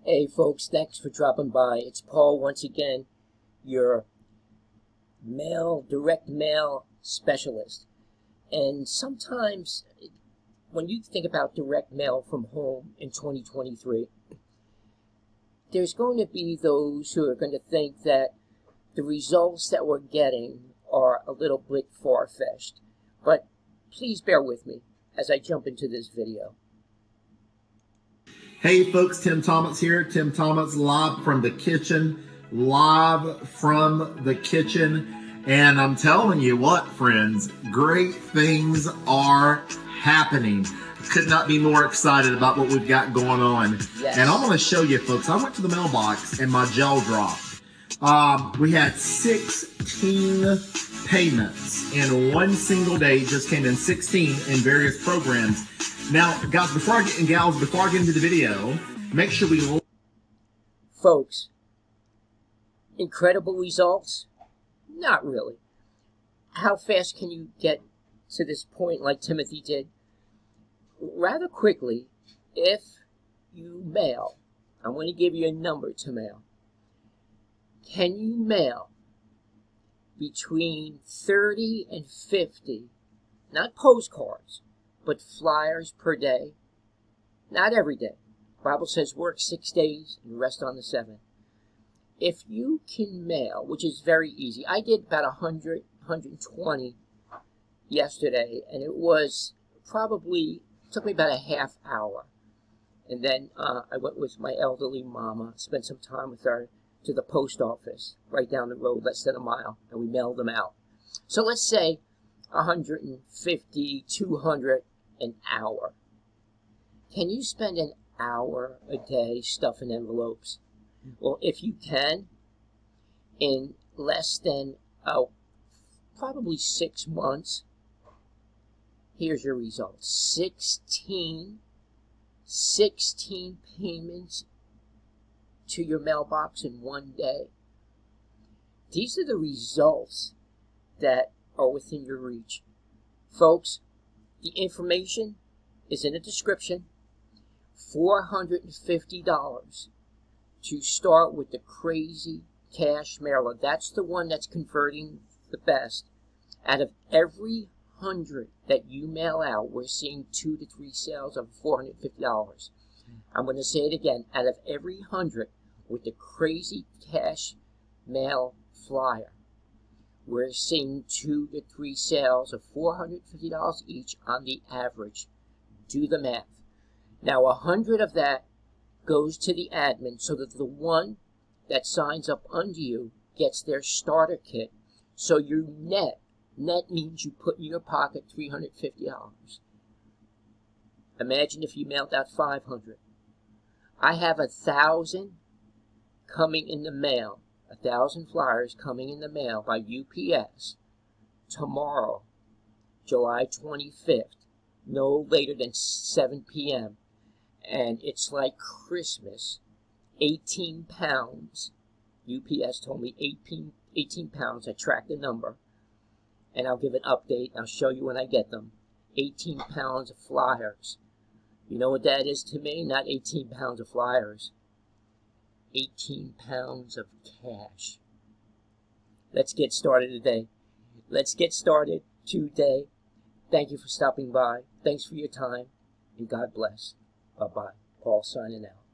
Hey folks, thanks for dropping by. It's Paul once again, your direct mail specialist. And sometimes when you think about direct mail from home in 2023, there's going to be those who are going to think that the results that we're getting are a little bit far-fetched. But please bear with me as I jump into this video. Hey folks, Tim Thomas here. Tim Thomas live from the kitchen. And I'm telling you what, friends, great things are happening. Could not be more excited about what we've got going on. Yes. And I'm going to show you, folks, I went to the mailbox and my gel dropped. We had 16 payments in one single day. It just came in 16 in various programs. Now, guys, before I get into the video, make sure we... Folks, incredible results? Not really. How fast can you get to this point like Timothy did? Rather quickly, if you mail, I'm going to give you a number to mail. Can you mail between 30 and 50, not postcards, but flyers per day? Not every day. The Bible says work 6 days and rest on the 7th. If you can mail, which is very easy, I did about 100, 120 yesterday, and it was probably, took me about a half hour. And then I went with my elderly mama, spent some time with her, to the post office right down the road, less than a mile, and we mailed them out. So let's say 150, 200 an hour. Can you spend an hour a day stuffing envelopes? Well, if you can, in less than probably 6 months, here's your results. 16 payments to your mailbox in one day. These are the results that are within your reach. Folks, the information is in the description. $450 to start with the crazy cash mailer. That's the one that's converting the best. Out of every 100 that you mail out, we're seeing 2 to 3 sales of $450. I'm going to say it again. Out of every 100 with the crazy cash mail flyer, we're seeing 2 to 3 sales of $450 each on the average. Do the math. Now, 100 of that goes to the admin so that the one that signs up under you gets their starter kit. So your net means you put in your pocket $350. Imagine if you mailed out 500. I have 1,000 coming in the mail. 1,000 flyers coming in the mail by UPS tomorrow, July 25th, no later than 7 p.m. And it's like Christmas. 18 pounds. UPS told me 18 pounds. I tracked the number. And I'll give an update. I'll show you when I get them. 18 pounds of flyers. You know what that is to me? Not 18 pounds of flyers. 18 pounds of cash. Let's get started today. Thank you for stopping by. Thanks for your time. And God bless. Bye-bye. Paul signing out.